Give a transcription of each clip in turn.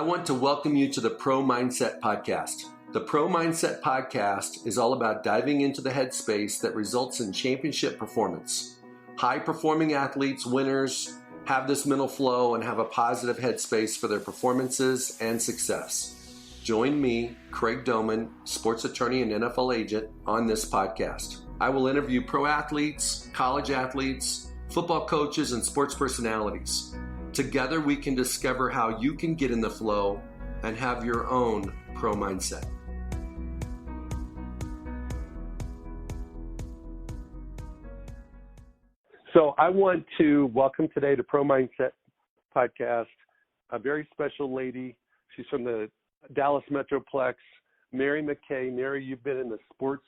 I want to welcome you to the Pro Mindset Podcast. The Pro Mindset Podcast is all about diving into the headspace that results in championship performance. High-performing athletes, winners, have this mental flow and have a positive headspace for their performances and success. Join me, Craig Domann, sports attorney and NFL agent, on this podcast. I will interview pro athletes, college athletes, football coaches, and sports personalities. Together, we can discover how you can get in the flow and have your own pro mindset. So I want to welcome today to Pro Mindset Podcast a very special lady. She's from the Dallas Metroplex, Mary McKay. Mary, you've been in the sports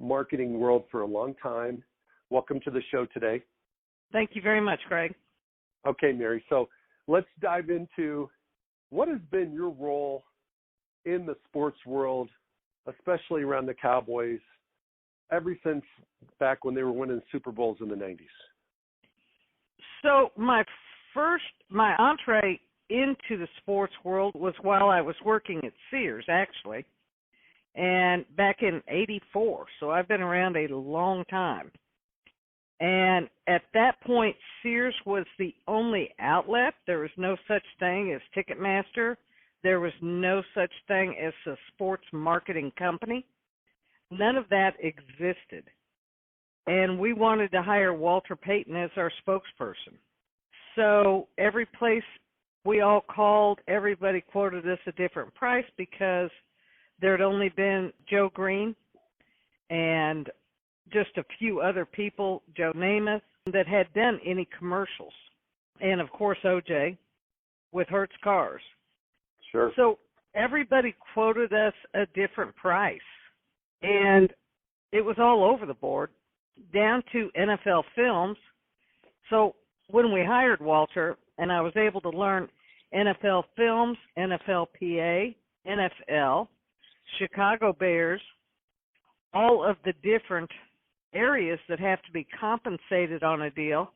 marketing world for a long time. Welcome to the show today. Thank you very much, Craig. Okay, Mary. So let's dive into what has been your role in the sports world, especially around the Cowboys, ever since back when they were winning Super Bowls in the 90s. So my entree into the sports world was while I was working at Sears, actually, and back in '84. So I've been around a long time. And at that point, Sears was the only outlet. There was no such thing as Ticketmaster. There was no such thing as a sports marketing company. None of that existed. And we wanted to hire Walter Payton as our spokesperson. So every place we all called, everybody quoted us a different price because there had only been Joe Green and just a few other people, Joe Namath, that had done any commercials. And, of course, OJ with Hertz Cars. Sure. So everybody quoted us a different price. And it was all over the board, down to NFL Films. So when we hired Walter, and I was able to learn NFL Films, NFLPA, NFL, Chicago Bears, all of the different areas that have to be compensated on a deal,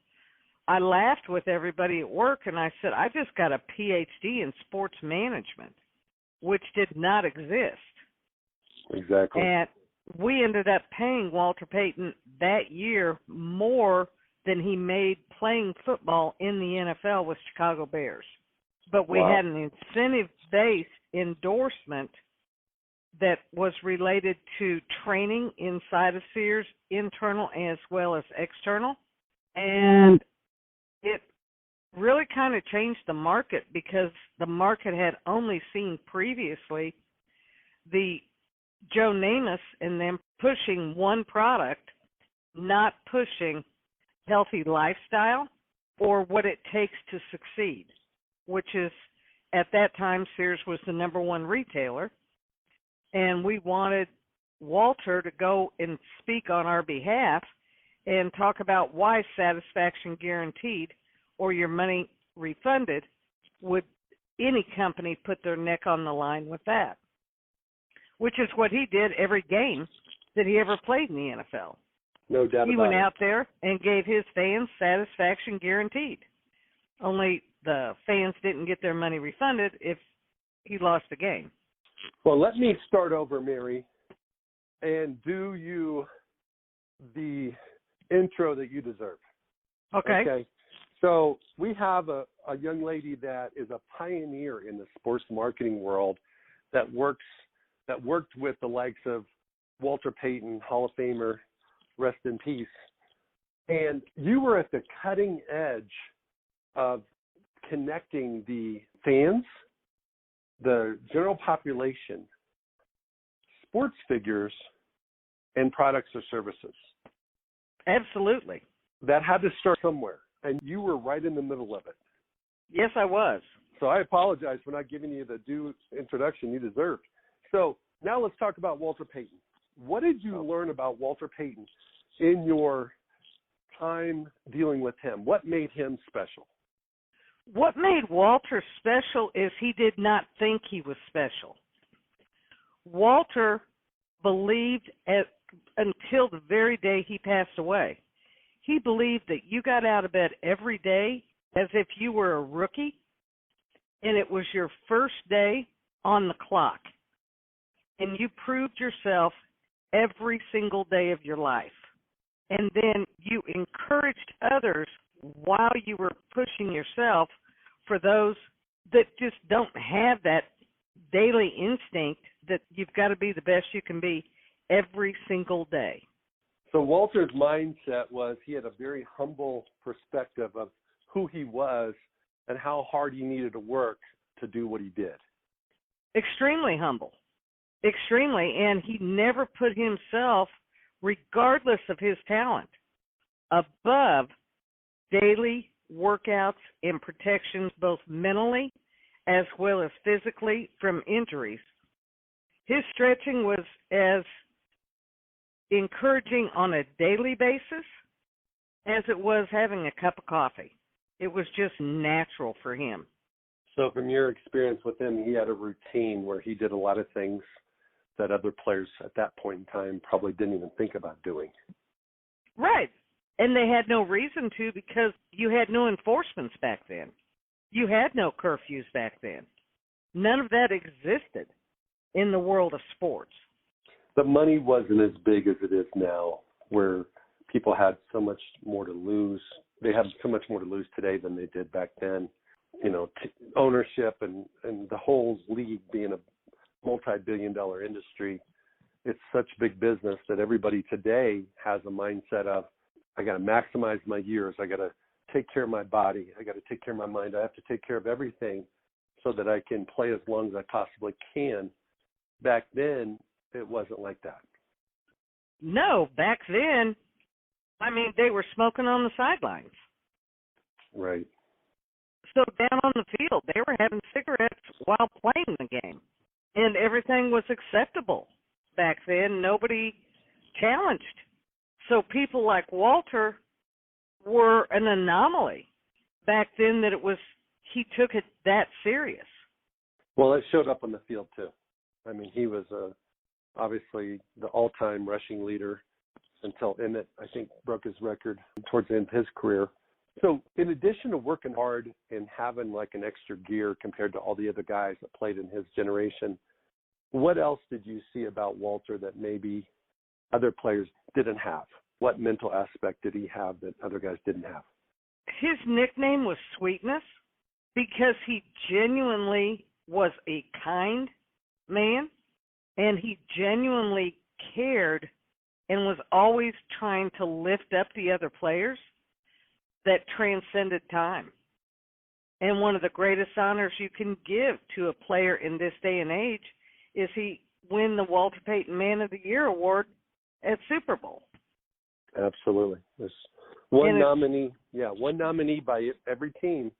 I laughed with everybody at work and I said, I just got a PhD in sports management, which did not exist. Exactly. And we ended up paying Walter Payton that year more than he made playing football in the NFL with Chicago Bears. But we had an incentive-based endorsement that was related to training inside of Sears, internal as well as external. And it really kind of changed the market because the market had only seen previously the Joe Namath and them pushing one product, not pushing healthy lifestyle or what it takes to succeed, which is at that time Sears was the number one retailer. And we wanted Walter to go and speak on our behalf and talk about why satisfaction guaranteed or your money refunded would any company put their neck on the line with that, which is what he did every game that he ever played in the NFL. No doubt about it. He went out there and gave his fans satisfaction guaranteed. Only the fans didn't get their money refunded if he lost the game. Well, let me start over, Mary, and do you the intro that you deserve. Okay. So we have a young lady that is a pioneer in the sports marketing world that worked with the likes of Walter Payton, Hall of Famer, rest in peace. And you were at the cutting edge of connecting the fans, the general population, sports figures, and products or services. Absolutely. That had to start somewhere, and you were right in the middle of it. Yes, I was. So I apologize for not giving you the due introduction you deserved. So now let's talk about Walter Payton. What did you learn about Walter Payton in your time dealing with him? What made him special? What made Walter special is he did not think he was special. Walter believed until the very day he passed away. He believed that you got out of bed every day as if you were a rookie and it was your first day on the clock, and you proved yourself every single day of your life. And then you encouraged others while you were pushing yourself for those that just don't have that daily instinct that you've got to be the best you can be every single day. So Walter's mindset was he had a very humble perspective of who he was and how hard he needed to work to do what he did. Extremely humble. Extremely. And he never put himself, regardless of his talent, above daily workouts and protections, both mentally as well as physically, from injuries. His stretching was as encouraging on a daily basis as it was having a cup of coffee. It was just natural for him. So from your experience with him, he had a routine where he did a lot of things that other players at that point in time probably didn't even think about doing. Right. And they had no reason to, because you had no enforcements back then. You had no curfews back then. None of that existed in the world of sports. The money wasn't as big as it is now, where people had so much more to lose. They have so much more to lose today than they did back then. You know, ownership and the whole league being a multi-billion-dollar industry, it's such big business that everybody today has a mindset of, I got to maximize my years. I got to take care of my body. I got to take care of my mind. I have to take care of everything so that I can play as long as I possibly can. Back then, it wasn't like that. No, back then, I mean, they were smoking on the sidelines. Right. So down on the field, they were having cigarettes while playing the game. And everything was acceptable back then. Nobody challenged. So people like Walter were an anomaly back then, that it was, he took it that serious. Well, it showed up on the field too. I mean, he was obviously the all-time rushing leader until Emmitt, I think, broke his record towards the end of his career. So in addition to working hard and having like an extra gear compared to all the other guys that played in his generation, what else did you see about Walter that maybe other players didn't have? What mental aspect did he have that other guys didn't have? His nickname was Sweetness because he genuinely was a kind man, and he genuinely cared and was always trying to lift up the other players that transcended time. And one of the greatest honors you can give to a player in this day and age is he win the Walter Payton Man of the Year award at Super Bowl. Absolutely. There's one nominee by every team,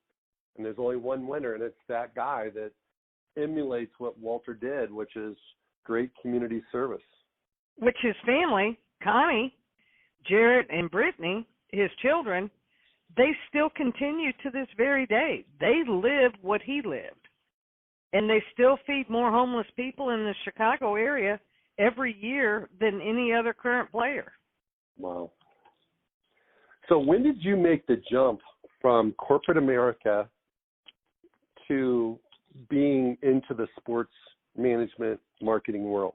and there's only one winner, and it's that guy that emulates what Walter did, which is great community service. Which his family, Connie, Jarrett, and Brittany, his children, they still continue to this very day. They lived what he lived. And they still feed more homeless people in the Chicago area every year than any other current player. Wow. So when did you make the jump from corporate America to being into the sports management marketing world?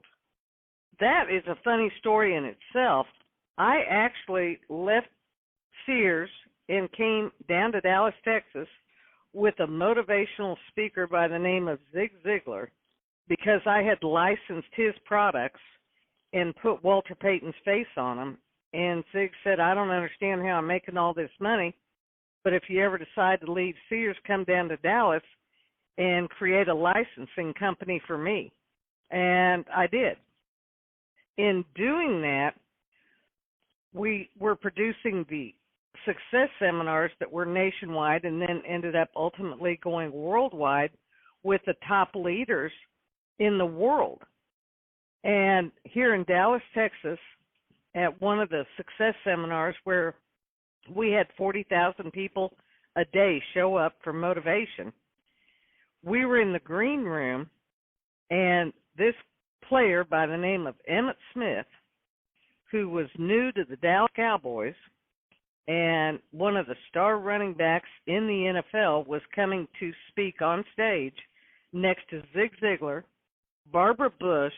That is a funny story in itself. I actually left Sears and came down to Dallas, Texas, with a motivational speaker by the name of Zig Zigler, because I had licensed his products and put Walter Payton's face on them. And Zig said, I don't understand how I'm making all this money, but if you ever decide to leave Sears, come down to Dallas and create a licensing company for me. And I did. In doing that, we were producing the success seminars that were nationwide and then ended up ultimately going worldwide with the top leaders in the world. And here in Dallas, Texas, at one of the success seminars where we had 40,000 people a day show up for motivation, we were in the green room, and this player by the name of Emmitt Smith, who was new to the Dallas Cowboys and one of the star running backs in the NFL was coming to speak on stage next to Zig Zigler, Barbara Bush,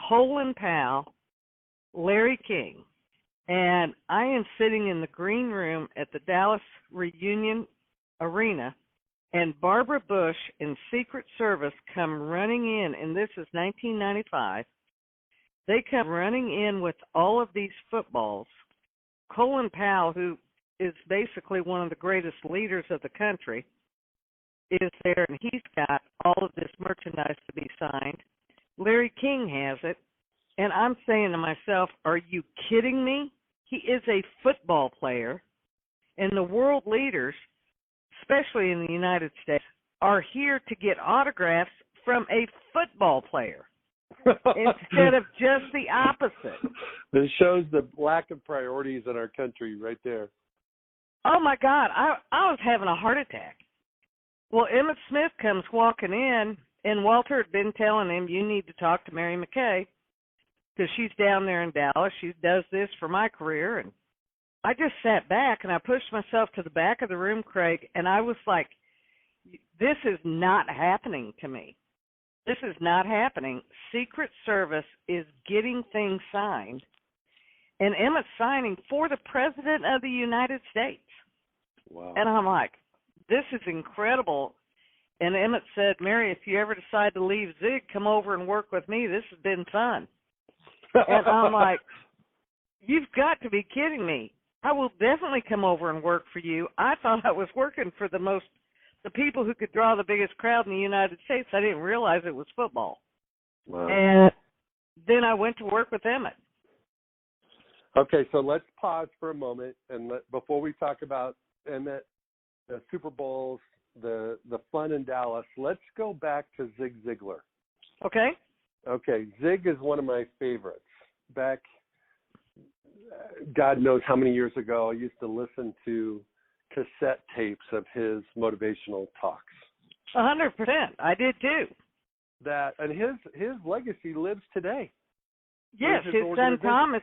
Colin Powell, Larry King. And I am sitting in the green room at the Dallas Reunion Arena, and Barbara Bush and Secret Service come running in, and this is 1995. They come running in with all of these footballs. Colin Powell, who is basically one of the greatest leaders of the country, is there, and he's got all of this merchandise to be signed. Larry King has it, and I'm saying to myself, are you kidding me? He is a football player, and the world leaders, especially in the United States, are here to get autographs from a football player instead of just the opposite. This shows the lack of priorities in our country right there. Oh, my God. I was having a heart attack. Well, Emmitt Smith comes walking in, and Walter had been telling him, you need to talk to Mary McKay because she's down there in Dallas. She does this for my career. And I just sat back, and I pushed myself to the back of the room, Craig, and I was like, this is not happening to me. This is not happening. Secret Service is getting things signed, and Emmitt's signing for the President of the United States. Wow. And I'm like, this is incredible. And Emmitt said, Mary, if you ever decide to leave Zig, come over and work with me. This has been fun. And I'm like, you've got to be kidding me. I will definitely come over and work for you. I thought I was working for the people who could draw the biggest crowd in the United States. I didn't realize it was football. Wow. And then I went to work with Emmitt. Okay, so let's pause for a moment, and before we talk about Emmitt, the Super Bowls, the fun in Dallas, let's go back to Zig Ziglar. Okay. Okay, Zig is one of my favorites. Back, God knows how many years ago, I used to listen to cassette tapes of his motivational talks. 100%. I did too. And his legacy lives today. Yes, his son Tom is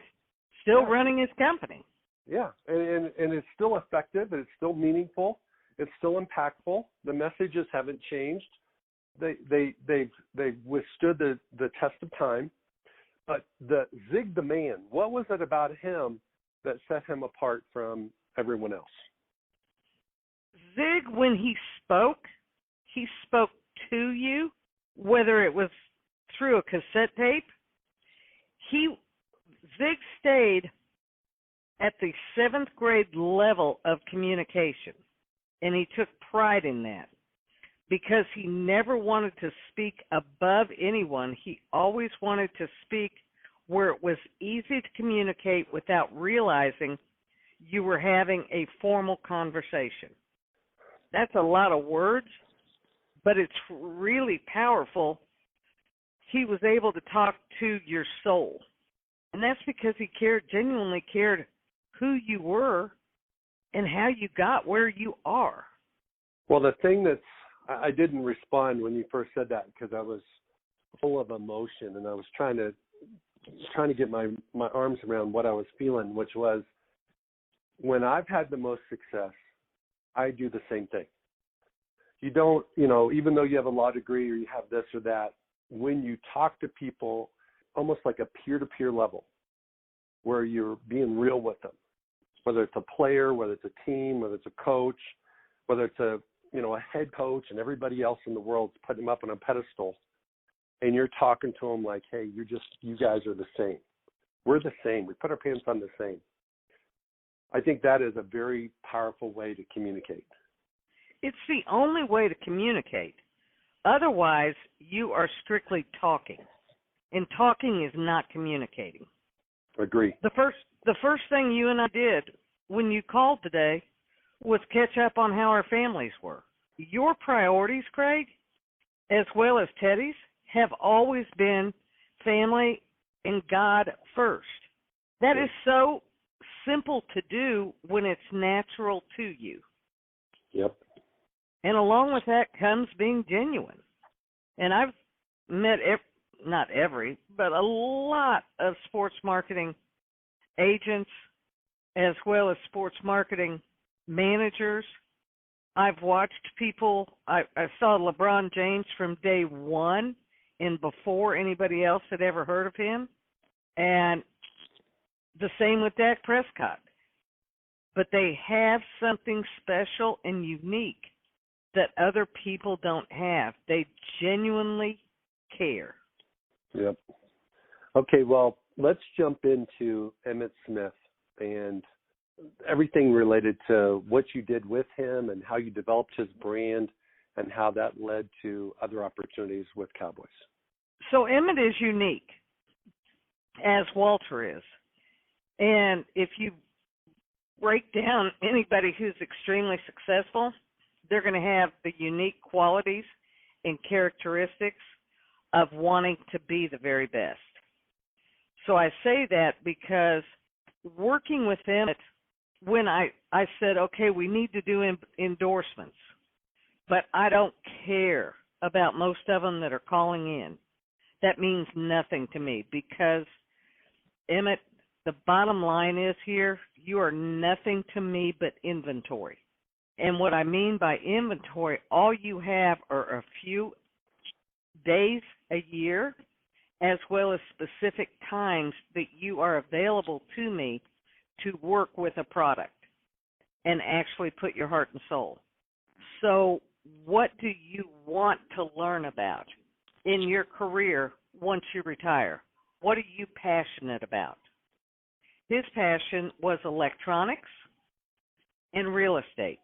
still running his company. Yeah, and it's still effective, and it's still meaningful, it's still impactful. The messages haven't changed. They've withstood the test of time. But the Zig the man, what was it about him that set him apart from everyone else? Zig, when he spoke to you, whether it was through a cassette tape. Zig stayed at the 7th grade level of communication, and he took pride in that because he never wanted to speak above anyone. He always wanted to speak where it was easy to communicate without realizing you were having a formal conversation. That's a lot of words, but it's really powerful. He was able to talk to your soul. And that's because he genuinely cared who you were and how you got where you are. Well, the thing I didn't respond when you first said that because I was full of emotion and I was trying to get my arms around what I was feeling, which was when I've had the most success, I do the same thing. You don't, even though you have a law degree or you have this or that, when you talk to people almost like a peer-to-peer level where you're being real with them, whether it's a player, whether it's a team, whether it's a coach, whether it's a head coach and everybody else in the world's putting them up on a pedestal, and you're talking to them like, hey, you guys are the same. We're the same. We put our pants on the same. I think that is a very powerful way to communicate. It's the only way to communicate. Otherwise, you are strictly talking, and talking is not communicating. Agree. The first thing you and I did when you called today was catch up on how our families were. Your priorities, Craig, as well as Teddy's, have always been family and God first. That is so simple to do when it's natural to you. Yep. And along with that comes being genuine. And I've met, not every, but a lot of sports marketing agents, as well as sports marketing managers. I've watched people, I saw LeBron James from day one and before anybody else had ever heard of him. And the same with Dak Prescott. But they have something special and unique that other people don't have. They genuinely care. Yep. Okay, well, let's jump into Emmitt Smith and everything related to what you did with him and how you developed his brand and how that led to other opportunities with Cowboys. So Emmitt is unique, as Walter is. And if you break down anybody who's extremely successful, they're going to have the unique qualities and characteristics of wanting to be the very best. So I say that because working with Emmitt, when I said, okay, we need to do endorsements, but I don't care about most of them that are calling in. That means nothing to me because, Emmitt, the bottom line is here, you are nothing to me but inventory. And what I mean by inventory, all you have are a few days a year as well as specific times that you are available to me to work with a product and actually put your heart and soul. So what do you want to learn about in your career once you retire? What are you passionate about? His passion was electronics and real estate.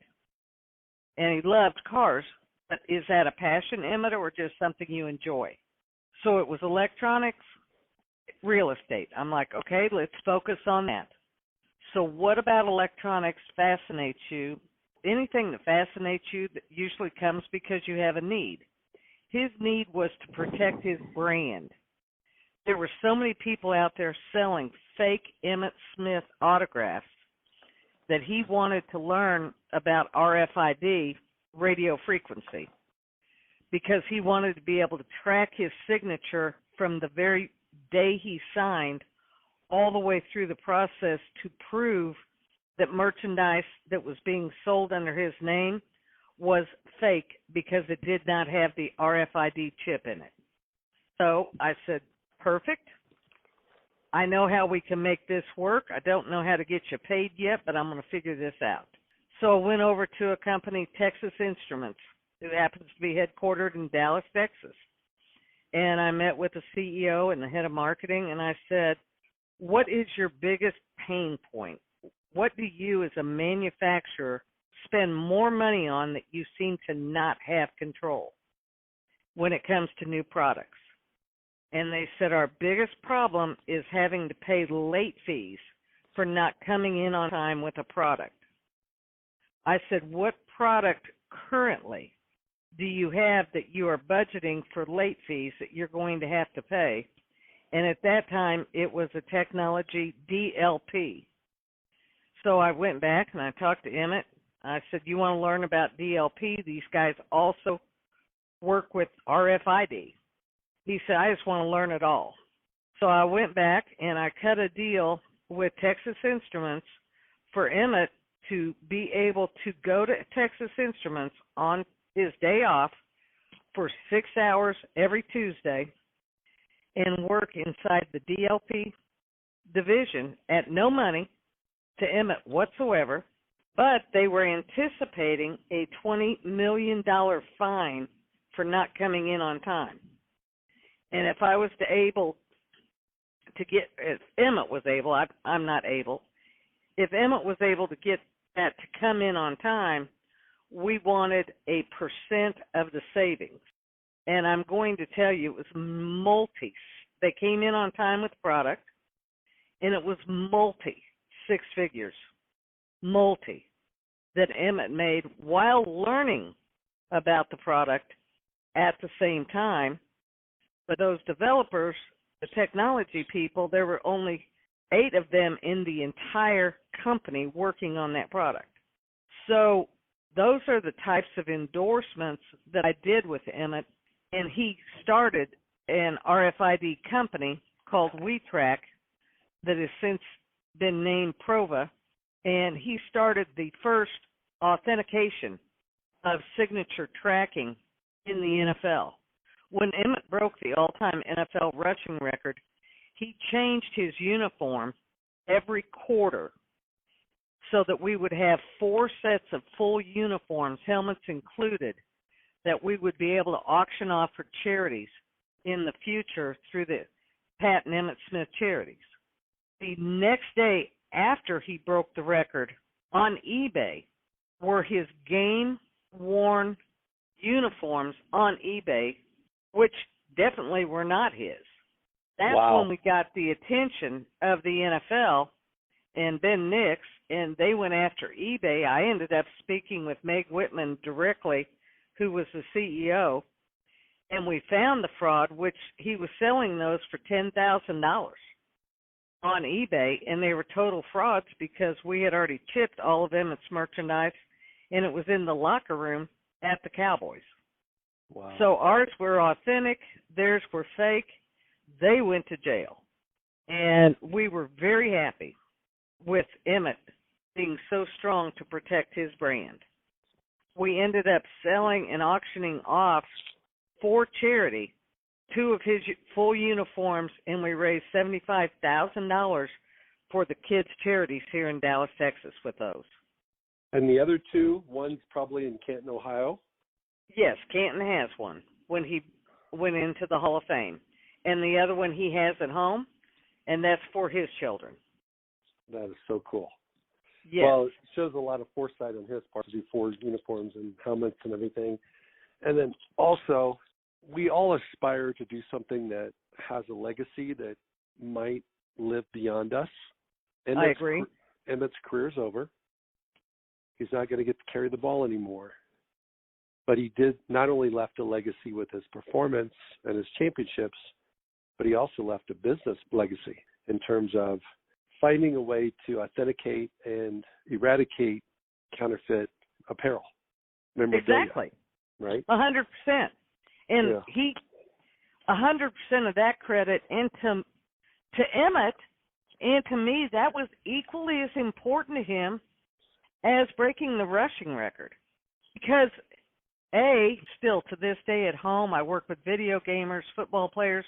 And he loved cars, but is that a passion, Emmitt, or just something you enjoy? So it was electronics, real estate. I'm like, okay, let's focus on that. So what about electronics fascinates you? Anything that fascinates you that usually comes because you have a need. His need was to protect his brand. There were so many people out there selling fake Emmitt Smith autographs that he wanted to learn about RFID, radio frequency, because he wanted to be able to track his signature from the very day he signed all the way through the process to prove that merchandise that was being sold under his name was fake because it did not have the RFID chip in it. So I said, perfect. I know how we can make this work. I don't know how to get you paid yet, but I'm going to figure this out. So I went over to a company, Texas Instruments, who happens to be headquartered in Dallas, Texas. And I met with the CEO and the head of marketing, and I said, what is your biggest pain point? What do you as a manufacturer spend more money on that you seem to not have control when it comes to new products? And they said, our biggest problem is having to pay late fees for not coming in on time with a product. I said, what product currently do you have that you are budgeting for late fees that you're going to have to pay? And at that time, it was a technology DLP. So I went back and I talked to Emmitt. I said, you want to learn about DLP? These guys also work with RFID. He said, I just want to learn it all. So I went back and I cut a deal with Texas Instruments for Emmitt to be able to go to Texas Instruments on his day off for 6 hours every Tuesday and work inside the DLP division at no money to Emmitt whatsoever, but they were anticipating a $20 million fine for not coming in on time. And if I was able to get, if Emmitt was able, I'm not able, if Emmitt was able to get that to come in on time, we wanted a % of the savings. And I'm going to tell you, it was they came in on time with the product, and it was six figures, that Emmitt made while learning about the product at the same time. But those developers, the technology people, there were only 8 of them in the entire company working on that product. So those are the types of endorsements that I did with Emmitt, and he started an RFID company called WeTrack that has since been named Prova, and he started the first authentication of signature tracking in the NFL. When Emmitt broke the all-time NFL rushing record, he changed his uniform every quarter so that we would have 4 sets of full uniforms, helmets included, that we would be able to auction off for charities in the future through the Pat and Emmitt Smith charities. The next day after he broke the record, on eBay were his game-worn uniforms on eBay, which definitely were not his. That's when we got the attention of the NFL and Ben Nix, and they went after eBay. I ended up speaking with Meg Whitman directly, who was the CEO, and we found the fraud, which he was selling those for $10,000 on eBay, and they were total frauds because we had already chipped all of Emmitt's merchandise, and it was in the locker room at the Cowboys. Wow. So ours were authentic, theirs were fake. They went to jail, and we were very happy with Emmitt being so strong to protect his brand. We ended up selling and auctioning off for charity 2 of his full uniforms, and we raised $75,000 for the kids' charities here in Dallas, Texas with those. And the other 2, one's probably in Canton, Ohio? Yes, Canton has one when he went into the Hall of Fame. And the other one he has at home, and that's for his children. That is so cool. Yes. Well, it shows a lot of foresight on his part to do 4 uniforms and helmets and everything. And then also, we all aspire to do something that has a legacy that might live beyond us. I agree. Emmitt's career's over. He's not going to get to carry the ball anymore. But he did not only left a legacy with his performance and his championships, but he also left a business legacy in terms of finding a way to authenticate and eradicate counterfeit apparel. Exactly. Right? 100%. And he, 100% of that credit, and to Emmitt and to me, that was equally as important to him as breaking the rushing record. Because, still to this day at home, I work with video gamers, football players.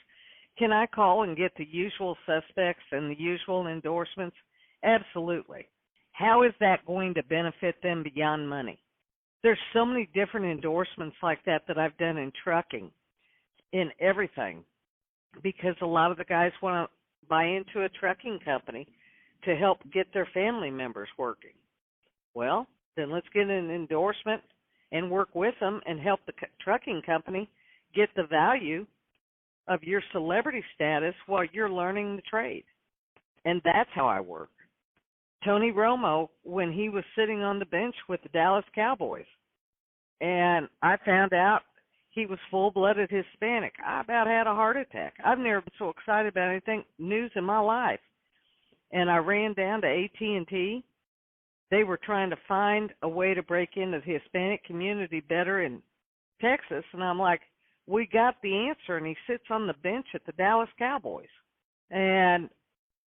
Can I call and get the usual suspects and the usual endorsements? Absolutely. How is that going to benefit them beyond money? There's so many different endorsements like that I've done in trucking, in everything, because a lot of the guys want to buy into a trucking company to help get their family members working. Well, then let's get an endorsement and work with them and help the trucking company get the value of your celebrity status while you're learning the trade. And that's how I work. Tony Romo, when he was sitting on the bench with the Dallas Cowboys, and I found out he was full-blooded Hispanic, I about had a heart attack. I've never been so excited about anything news in my life. And I ran down to AT&T. They were trying to find a way to break into the Hispanic community better in Texas, and I'm like, we got the answer, and he sits on the bench at the Dallas Cowboys. And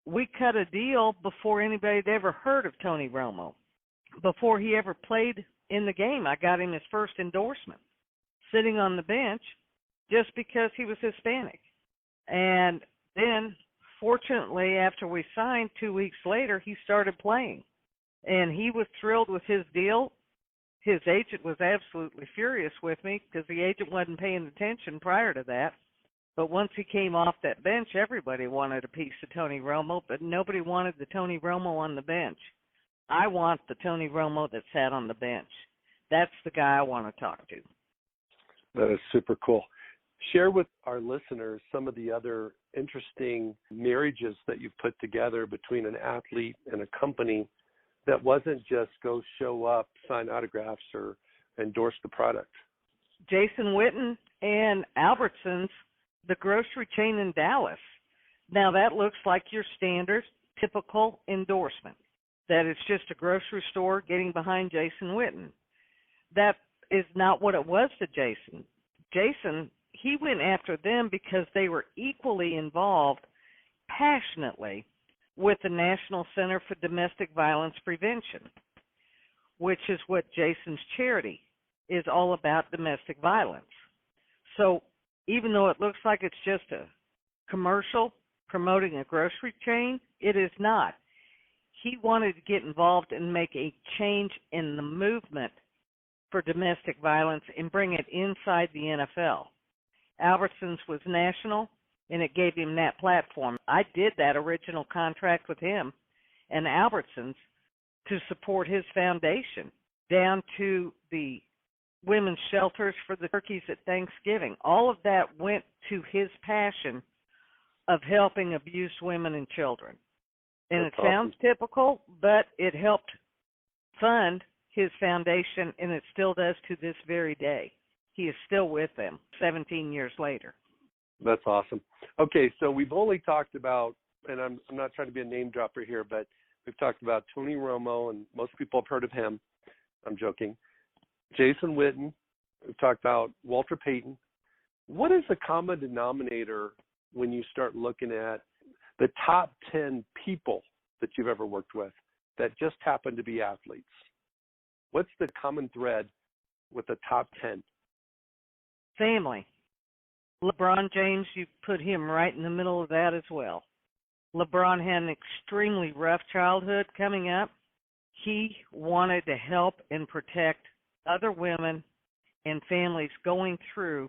we cut a deal before anybody had ever heard of Tony Romo. Before he ever played in the game, I got him his first endorsement, sitting on the bench just because he was Hispanic. And then, fortunately, after we signed 2 weeks later, he started playing. And he was thrilled with his deal. His agent was absolutely furious with me because the agent wasn't paying attention prior to that. But once he came off that bench, everybody wanted a piece of Tony Romo, but nobody wanted the Tony Romo on the bench. I want the Tony Romo that sat on the bench. That's the guy I want to talk to. That is super cool. Share with our listeners some of the other interesting marriages that you've put together between an athlete and a company that wasn't just go show up, sign autographs, or endorse the product. Jason Witten and Albertsons, the grocery chain in Dallas. Now, that looks like your standard, typical endorsement, that it's just a grocery store getting behind Jason Witten. That is not what it was to Jason. Jason, he went after them because they were equally involved passionately with the National Center for Domestic Violence Prevention, which is what Jason's charity is all about, domestic violence. So even though it looks like it's just a commercial promoting a grocery chain, it is not. He wanted to get involved and make a change in the movement for domestic violence and bring it inside the NFL. Albertsons was national, and it gave him that platform. I did that original contract with him and Albertsons to support his foundation, down to the women's shelters for the turkeys at Thanksgiving. All of that went to his passion of helping abused women and children. And That's it sounds typical, but it helped fund his foundation, and it still does to this very day. He is still with them 17 years later. That's awesome. Okay, so we've only talked about, and I'm not trying to be a name dropper here, but we've talked about Tony Romo, and most people have heard of him. I'm joking. Jason Witten. We've talked about Walter Payton. What is the common denominator when you start looking at the top 10 people that you've ever worked with that just happen to be athletes? What's the common thread with the top 10? Family. LeBron James, you put him right in the middle of that as well. LeBron had an extremely rough childhood coming up. He wanted to help and protect other women and families going through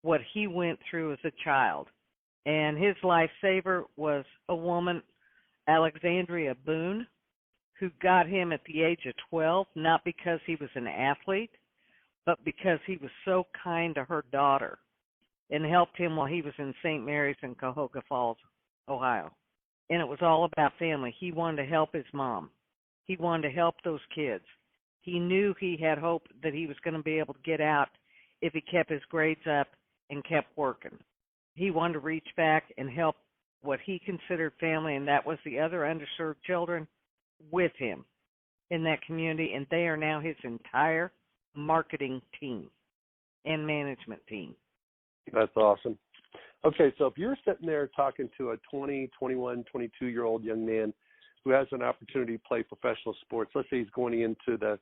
what he went through as a child. And his lifesaver was a woman, Alexandria Boone, who got him at the age of 12, not because he was an athlete, but because he was so kind to her daughter and helped him while he was in St. Mary's in Cuyahoga Falls, Ohio. And it was all about family. He wanted to help his mom. He wanted to help those kids. He knew he had hope that he was going to be able to get out if he kept his grades up and kept working. He wanted to reach back and help what he considered family, and that was the other underserved children with him in that community, and they are now his entire marketing team and management team. That's awesome. Okay, so if you're sitting there talking to a 20, 21, 22-year-old young man who has an opportunity to play professional sports, let's say he's going into the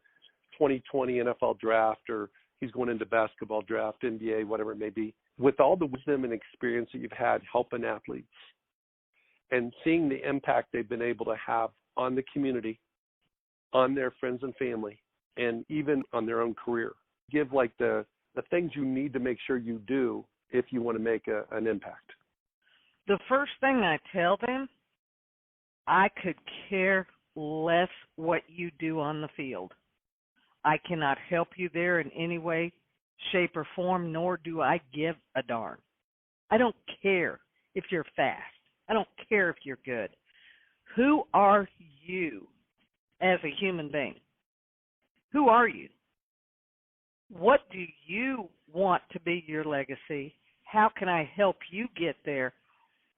2020 NFL draft, or he's going into basketball draft, NBA, whatever it may be, with all the wisdom and experience that you've had helping athletes and seeing the impact they've been able to have on the community, on their friends and family, and even on their own career, give like the things you need to make sure you do if you want to make an impact. The first thing I tell them, I could care less what you do on the field. I cannot help you there in any way, shape, or form, nor do I give a darn. I don't care if you're fast. I don't care if you're good. Who are you as a human being? Who are you? What do you want to be your legacy? How can I help you get there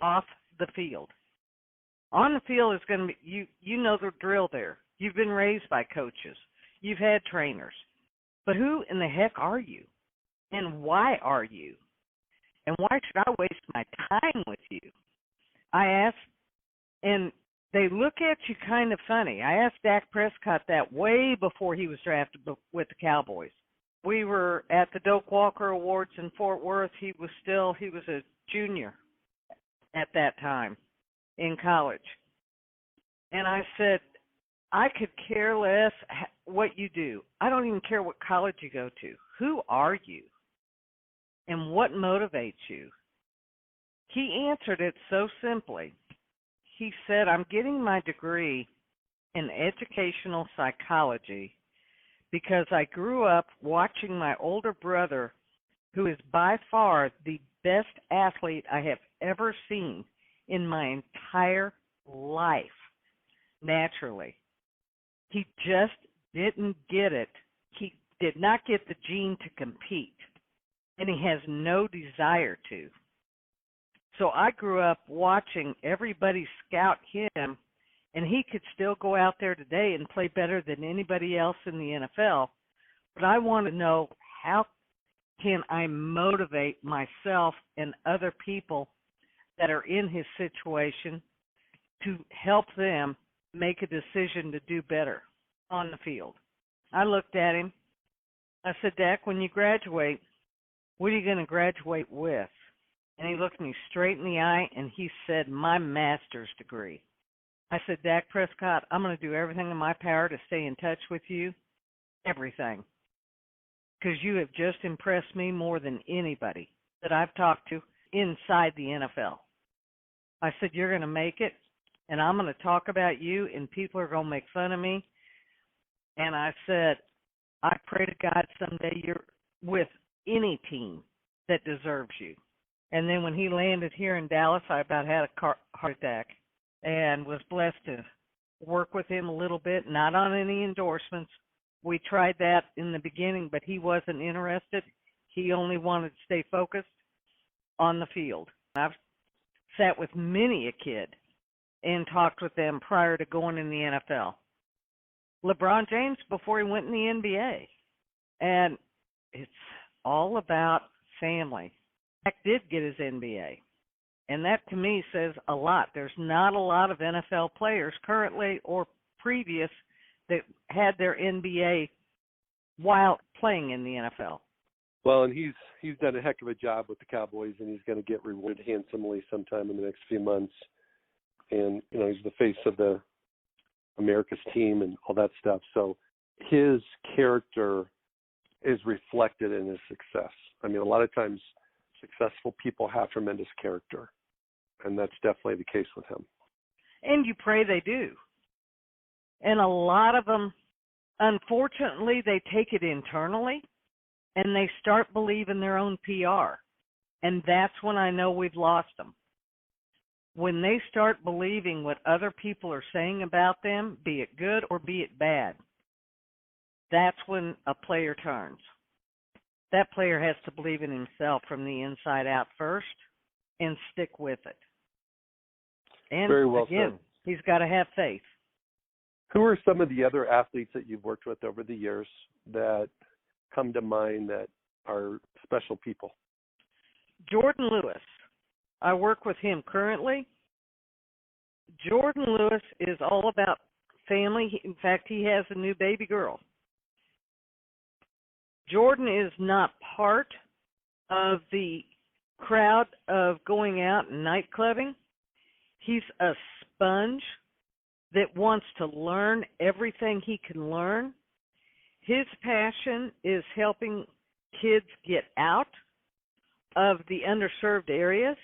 off the field? On the field is going to be, you know the drill there. You've been raised by coaches. You've had trainers. But who in the heck are you? And why are you? And why should I waste my time with you? I ask, and they look at you kind of funny. I asked Dak Prescott that way before he was drafted with the Cowboys. We were at the Doak Walker Awards in Fort Worth. He was a junior at that time in college. And I said, I could care less what you do. I don't even care what college you go to. Who are you? And what motivates you? He answered it so simply. He said, I'm getting my degree in educational psychology because I grew up watching my older brother, who is by far the best athlete I have ever seen in my entire life, naturally. He just didn't get it. He did not get the gene to compete, and he has no desire to. So I grew up watching everybody scout him, and he could still go out there today and play better than anybody else in the NFL. But I want to know, how can I motivate myself and other people that are in his situation to help them make a decision to do better on the field. I looked at him. I said, Dak, when you graduate, what are you going to graduate with? And he looked me straight in the eye, and he said, my master's degree. I said, Dak Prescott, I'm going to do everything in my power to stay in touch with you, everything, because you have just impressed me more than anybody that I've talked to inside the NFL. I said, you're going to make it, and I'm going to talk about you, and people are going to make fun of me. And I said, I pray to God someday you're with any team that deserves you. And then when he landed here in Dallas, I about had a heart attack and was blessed to work with him a little bit, not on any endorsements. We tried that in the beginning, but he wasn't interested. He only wanted to stay focused on the field. I've sat with many a kid and talked with them prior to going in the NFL. LeBron James before he went in the NBA. And it's all about family. Zach did get his NBA. And that to me says a lot. There's not a lot of NFL players currently or previous that had their NBA while playing in the NFL. Well, and he's done a heck of a job with the Cowboys, and he's going to get rewarded handsomely sometime in the next few months. And, you know, he's the face of the America's team and all that stuff. So his character is reflected in his success. I mean, a lot of times successful people have tremendous character, and that's definitely the case with him. And you pray they do. And a lot of them, unfortunately, they take it internally, and they start believing their own PR. And that's when I know we've lost them. When they start believing what other people are saying about them, be it good or be it bad, that's when a player turns. That player has to believe in himself from the inside out first and stick with it. And very well again, said. He's got to have faith. Who are some of the other athletes that you've worked with over the years that come to mind that are special people? Jordan Lewis. I work with him currently. Jordan Lewis is all about family. In fact, he has a new baby girl. Jordan is not part of the crowd of going out and night clubbing. He's a sponge that wants to learn everything he can learn. His passion is helping kids get out of the underserved areas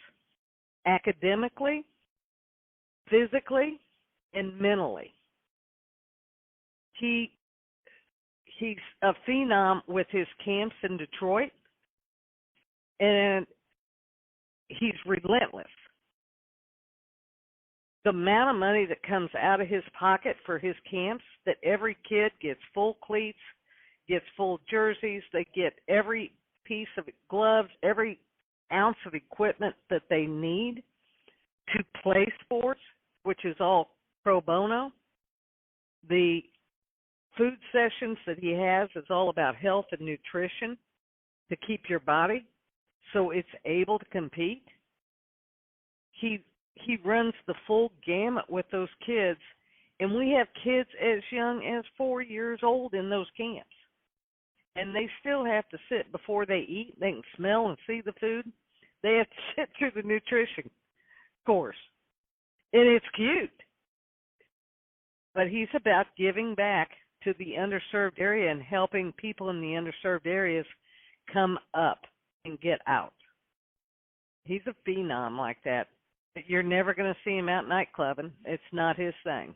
academically, physically, and mentally. He's a phenom with his camps in Detroit, and he's relentless. The amount of money that comes out of his pocket for his camps, that every kid gets full cleats, gets full jerseys, they get every piece of gloves, every ounce of equipment that they need to play sports, which is all pro bono. The food sessions that he has is all about health and nutrition to keep your body so it's able to compete. He runs the full gamut with those kids, and we have kids as young as 4 years old in those camps. And they still have to sit before they eat. They can smell and see the food. They have to sit through the nutrition course. And it's cute. But he's about giving back to the underserved area and helping people in the underserved areas come up and get out. He's a phenom like that. You're never going to see him out night clubbing. It's not his thing.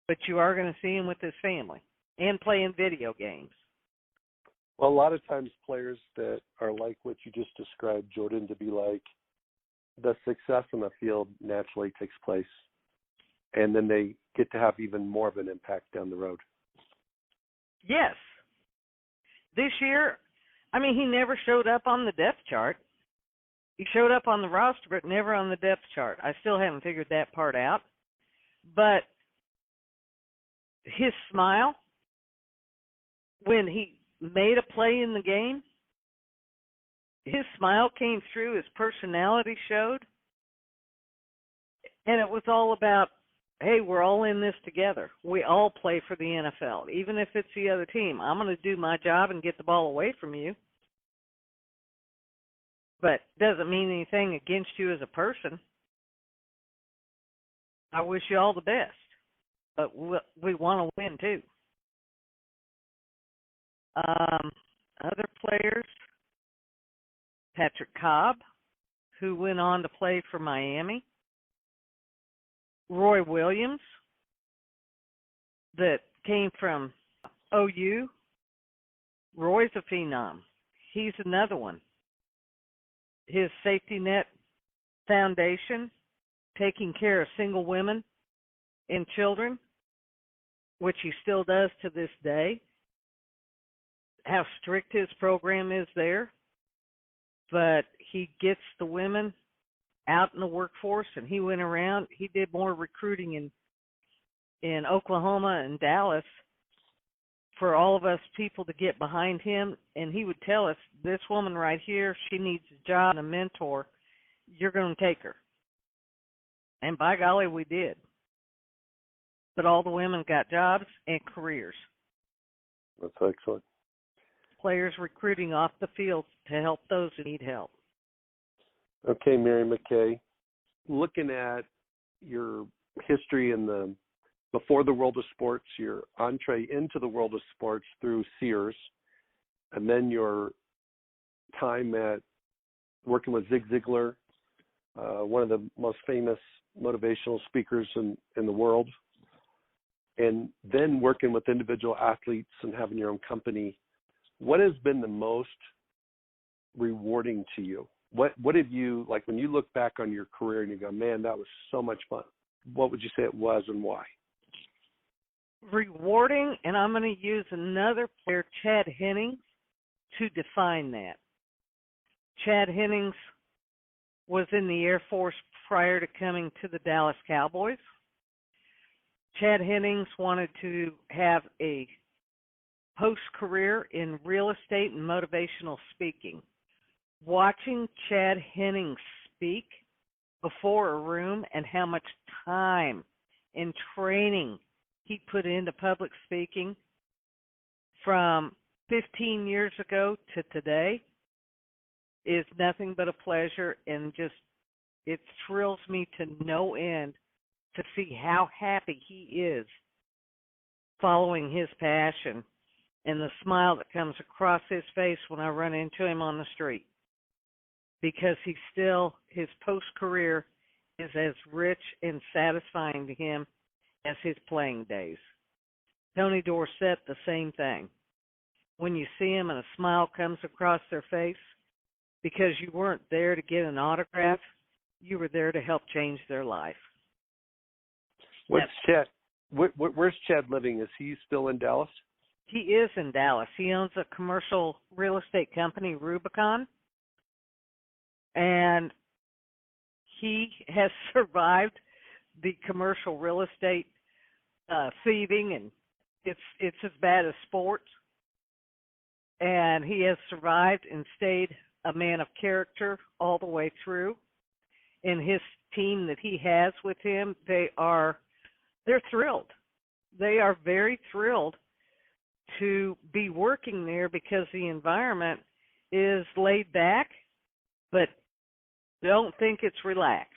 But you are going to see him with his family and playing video games. Well, a lot of times players that are like what you just described, Jordan, to be like, the success on the field naturally takes place, and then they get to have even more of an impact down the road. Yes. This year, I mean, he never showed up on the depth chart. He showed up on the roster, but never on the depth chart. I still haven't figured that part out. But his smile, when he made a play in the game, his smile came through, his personality showed. And it was all about, hey, we're all in this together. We all play for the NFL. Even if it's the other team, I'm going to do my job and get the ball away from you. But doesn't mean anything against you as a person. I wish you all the best. But we want to win, too. Other players, Patrick Cobb, who went on to play for Miami. Roy Williams, that came from OU. Roy's a phenom. He's another one. His safety net foundation, taking care of single women and children, which he still does to this day. How strict his program is there. But he gets the women out in the workforce, and he went around. He did more recruiting in Oklahoma and Dallas for all of us people to get behind him. And he would tell us, this woman right here, she needs a job and a mentor. You're going to take her. And by golly, we did. But all the women got jobs and careers. That's excellent. Players recruiting off the field to help those who need help. Okay, Mary McKay, looking at your history before the world of sports, your entree into the world of sports through Sears, and then your time at working with Zig Zigler, one of the most famous motivational speakers in the world, and then working with individual athletes and having your own company. What has been the most rewarding to you? What have you, like when you look back on your career and you go, man, that was so much fun, what would you say it was and why? Rewarding, and I'm going to use another player, Chad Hennings, to define that. Chad Hennings was in the Air Force prior to coming to the Dallas Cowboys. Chad Hennings wanted to have a post-career in real estate and motivational speaking. Watching Chad Hennings speak before a room and how much time and training he put into public speaking from 15 years ago to today is nothing but a pleasure, and just it thrills me to no end to see how happy he is following his passion and the smile that comes across his face when I run into him on the street. Because his post-career is as rich and satisfying to him as his playing days. Tony Dorsett, the same thing. When you see him and a smile comes across their face, because you weren't there to get an autograph, you were there to help change their life. Where's Chad living? Is he still in Dallas? He is in Dallas. He owns a commercial real estate company, Rubicon. And he has survived the commercial real estate thieving, and it's as bad as sports. And he has survived and stayed a man of character all the way through. And his team that he has with him, they're thrilled. They are very thrilled to be working there because the environment is laid back, but don't think it's relaxed.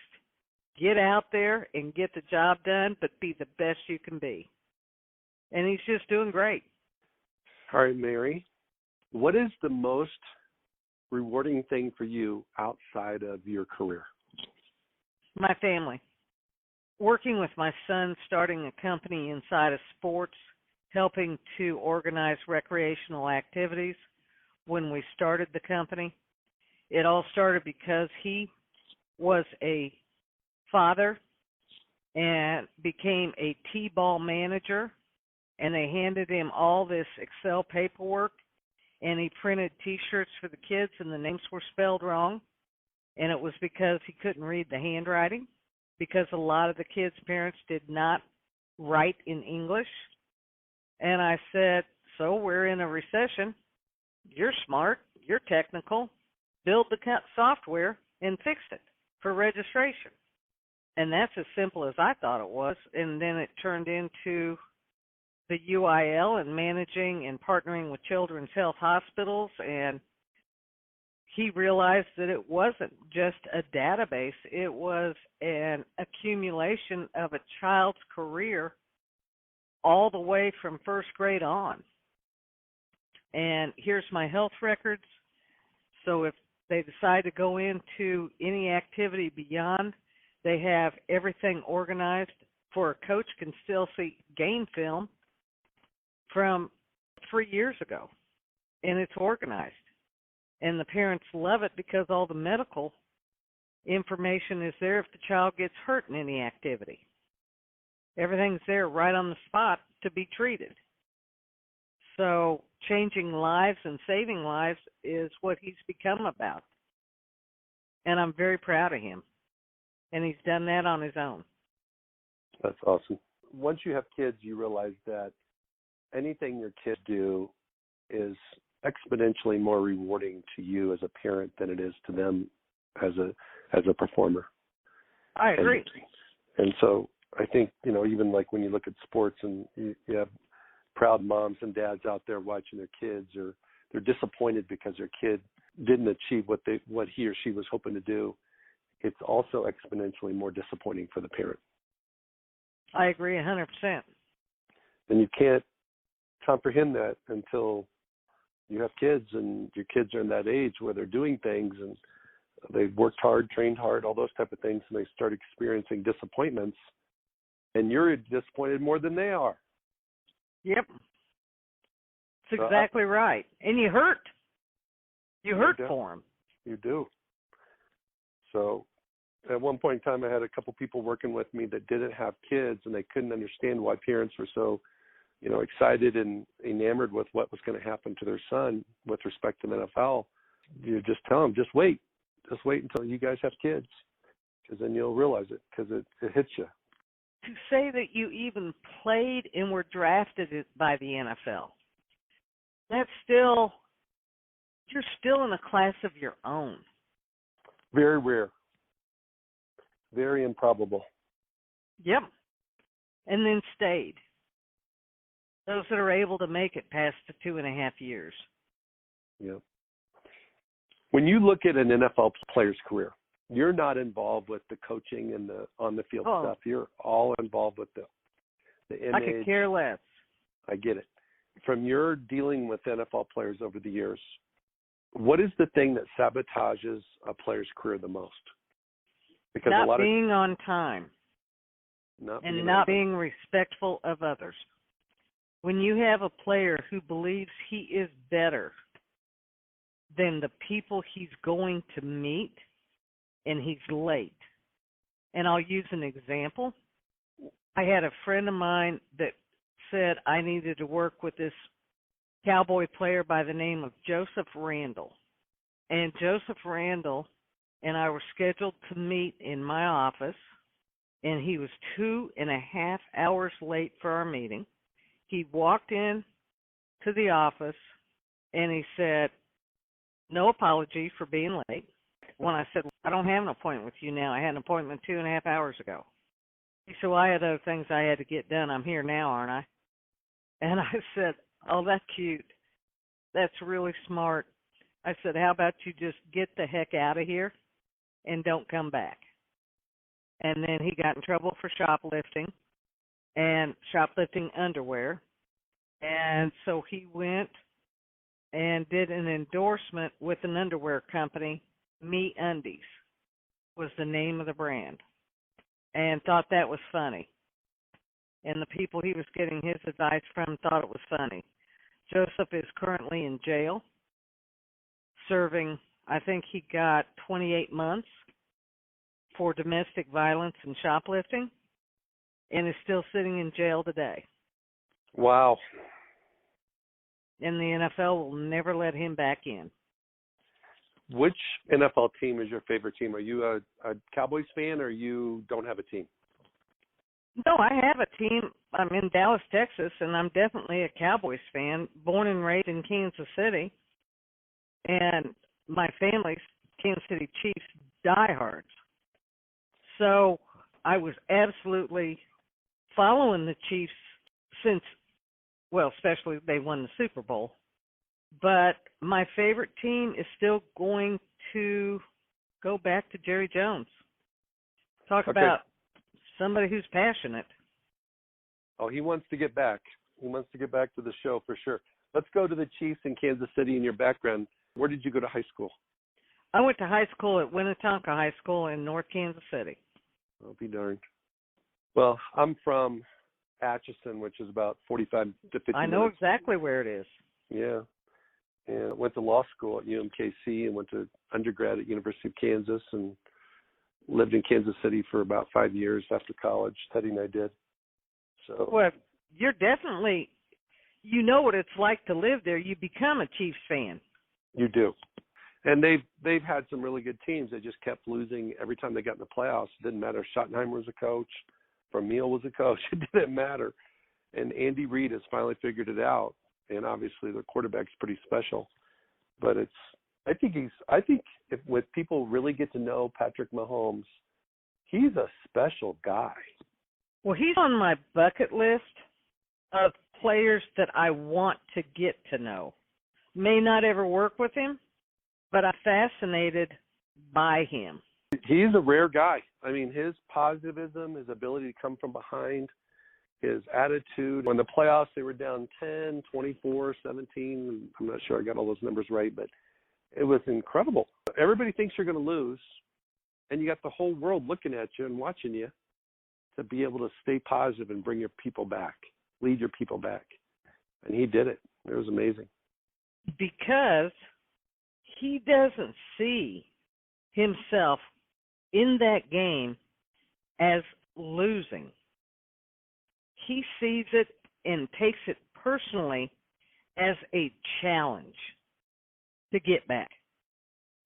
Get out there and get the job done, but be the best you can be. And he's just doing great. All right, Mary, what is the most rewarding thing for you outside of your career? My family. Working with my son, starting a company inside of sports, helping to organize recreational activities. When we started the company, it all started because he was a father and became a T-ball manager, and they handed him all this Excel paperwork, and he printed T-shirts for the kids, and the names were spelled wrong, and it was because he couldn't read the handwriting, because a lot of the kids' parents did not write in English. And I said, so we're in a recession. You're smart. You're technical. Build the software and fix it for registration. And that's as simple as I thought it was. And then it turned into the UIL and managing and partnering with Children's Health Hospitals. And he realized that it wasn't just a database. It was an accumulation of a child's career all the way from first grade on. And here's my health records. So if they decide to go into any activity beyond, they have everything organized for a coach can still see game film from 3 years ago. And it's organized. And the parents love it because all the medical information is there if the child gets hurt in any activity. Everything's there right on the spot to be treated. So changing lives and saving lives is what he's become about. And I'm very proud of him. And he's done that on his own. That's awesome. Once you have kids, you realize that anything your kids do is exponentially more rewarding to you as a parent than it is to them as a performer. I agree. And so I think, even like when you look at sports and you have proud moms and dads out there watching their kids, or they're disappointed because their kid didn't achieve what he or she was hoping to do, it's also exponentially more disappointing for the parent. I agree 100%. And you can't comprehend that until you have kids and your kids are in that age where they're doing things and they've worked hard, trained hard, all those type of things, and they start experiencing disappointments, and you're disappointed more than they are. Yep. That's exactly right. And you hurt. You hurt for them. You do. So at one point in time, I had a couple people working with me that didn't have kids, and they couldn't understand why parents were so excited and enamored with what was going to happen to their son with respect to the NFL. You just tell them, just wait until you guys have kids, because then you'll realize it, because it hits you. To say that you even played and were drafted by the NFL, you're still in a class of your own. Very rare. Very improbable. Yep. And then stayed. Those that are able to make it past the 2.5 years. Yep. When you look at an NFL player's career, you're not involved with the coaching and the on-the-field stuff. You're all involved with the image. I could care less. I get it. From your dealing with NFL players over the years, what is the thing that sabotages a player's career the most? Because not being on time. Not being respectful of others. When you have a player who believes he is better than the people he's going to meet, and he's late. And I'll use an example. I had a friend of mine that said I needed to work with this Cowboy player by the name of Joseph Randall. And Joseph Randall and I were scheduled to meet in my office, and he was 2.5 hours late for our meeting. He walked in to the office, and he said, "No apology for being late." When I said, "I don't have an appointment with you now. I had an appointment 2.5 hours ago." He said, "Well, I had other things I had to get done. I'm here now, aren't I?" And I said, "Oh, that's cute. That's really smart." I said, "How about you just get the heck out of here and don't come back?" And then he got in trouble for shoplifting and shoplifting underwear. And so he went and did an endorsement with an underwear company. Me Undies was the name of the brand, and thought that was funny. And the people he was getting his advice from thought it was funny. Joseph is currently in jail, serving, I think he got 28 months for domestic violence and shoplifting, and is still sitting in jail today. Wow. And the NFL will never let him back in. Which NFL team is your favorite team? Are you a Cowboys fan, or you don't have a team? No, I have a team. I'm in Dallas, Texas, and I'm definitely a Cowboys fan, born and raised in Kansas City. And my family's Kansas City Chiefs diehards. So I was absolutely following the Chiefs since, well, especially they won the Super Bowl. But my favorite team is still going to go back to Jerry Jones. Talk about somebody who's passionate. Oh, he wants to get back. He wants to get back to the show for sure. Let's go to the Chiefs in Kansas City in your background. Where did you go to high school? I went to high school at Winnetonka High School in North Kansas City. I'll be darned. Well, I'm from Atchison, which is about 45 to 50 I know minutes. exactly where it is. Yeah. And I went to law school at UMKC and went to undergrad at University of Kansas and lived in Kansas City for about 5 years after college. Teddy and I did. So. Well, you're definitely, you know what it's like to live there. You become a Chiefs fan. You do. And they've had some really good teams. They just kept losing every time they got in the playoffs. It didn't matter if Schottenheimer was a coach, Vermeil was a coach. It didn't matter. And Andy Reid has finally figured it out. And obviously the quarterback's pretty special. But I think if when people really get to know Patrick Mahomes, he's a special guy. Well, he's on my bucket list of players that I want to get to know. May not ever work with him, but I'm fascinated by him. He's a rare guy. I mean, his positivism, his ability to come from behind, his attitude. When the playoffs, they were down 10, 24, 17. I'm not sure I got all those numbers right, but it was incredible. Everybody thinks you're going to lose, and you got the whole world looking at you and watching you to be able to stay positive and bring your people back, lead your people back. And he did it. It was amazing. Because he doesn't see himself in that game as losing. He sees it and takes it personally as a challenge to get back.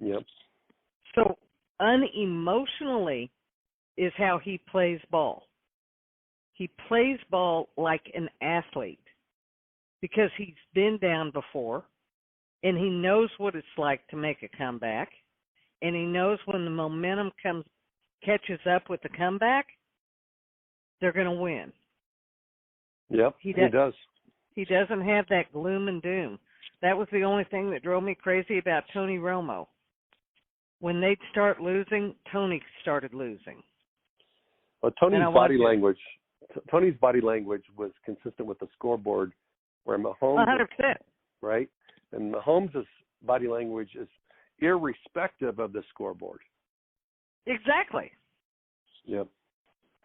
Yep. So unemotionally is how he plays ball. He plays ball like an athlete because he's been down before and he knows what it's like to make a comeback, and he knows when the momentum catches up with the comeback, they're going to win. Yep, he does. He doesn't have that gloom and doom. That was the only thing that drove me crazy about Tony Romo. When they'd start losing, Tony started losing. Well, Tony's body language was consistent with the scoreboard, where Mahomes, 100%, right? And Mahomes' body language is irrespective of the scoreboard. Exactly. Yep.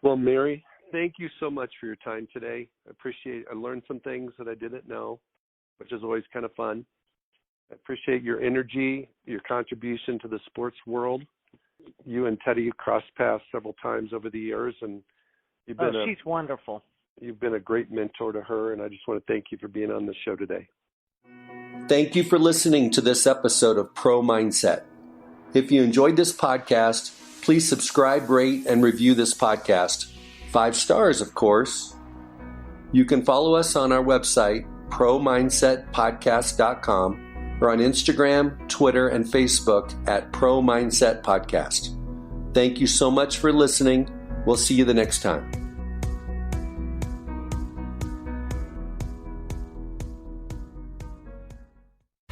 Well, Mary, thank you so much for your time today. I appreciate it. I learned some things that I didn't know, which is always kind of fun. I appreciate your energy, your contribution to the sports world. You and Teddy crossed paths several times over the years, and you've been she's wonderful. You've been a great mentor to her, and I just want to thank you for being on the show today. Thank you for listening to this episode of Pro Mindset. If you enjoyed this podcast, please subscribe, rate, and review this podcast. 5 stars, of course. You can follow us on our website, promindsetpodcast.com, or on Instagram, Twitter, and Facebook at Pro Mindset Podcast. Thank you so much for listening. We'll see you the next time.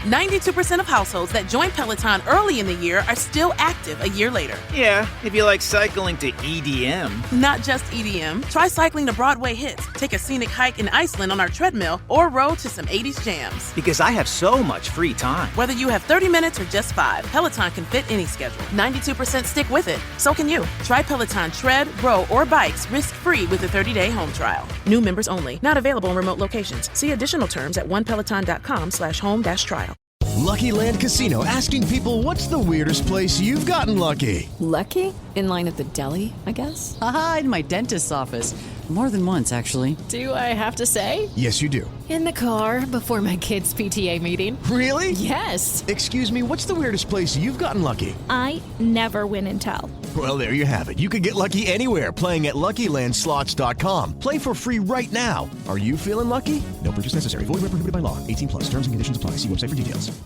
92% of households that join Peloton early in the year are still active a year later. Yeah, if you like cycling to EDM. Not just EDM. Try cycling to Broadway hits, take a scenic hike in Iceland on our treadmill, or row to some 80s jams. Because I have so much free time. Whether you have 30 minutes or just 5, Peloton can fit any schedule. 92% stick with it. So can you. Try Peloton tread, row, or bikes risk-free with a 30-day home trial. New members only. Not available in remote locations. See additional terms at onepeloton.com/home-trial. Lucky Land Casino, asking people, what's the weirdest place you've gotten lucky? Lucky? In line at the deli, I guess? Aha, in my dentist's office. More than once, actually. Do I have to say? Yes, you do. In the car before my kids' PTA meeting. Really? Yes. Excuse me, what's the weirdest place you've gotten lucky? I never win and tell. Well, there you have it. You can get lucky anywhere, playing at LuckyLandSlots.com. Play for free right now. Are you feeling lucky? No purchase necessary. Void where prohibited by law. 18+. Terms and conditions apply. See website for details.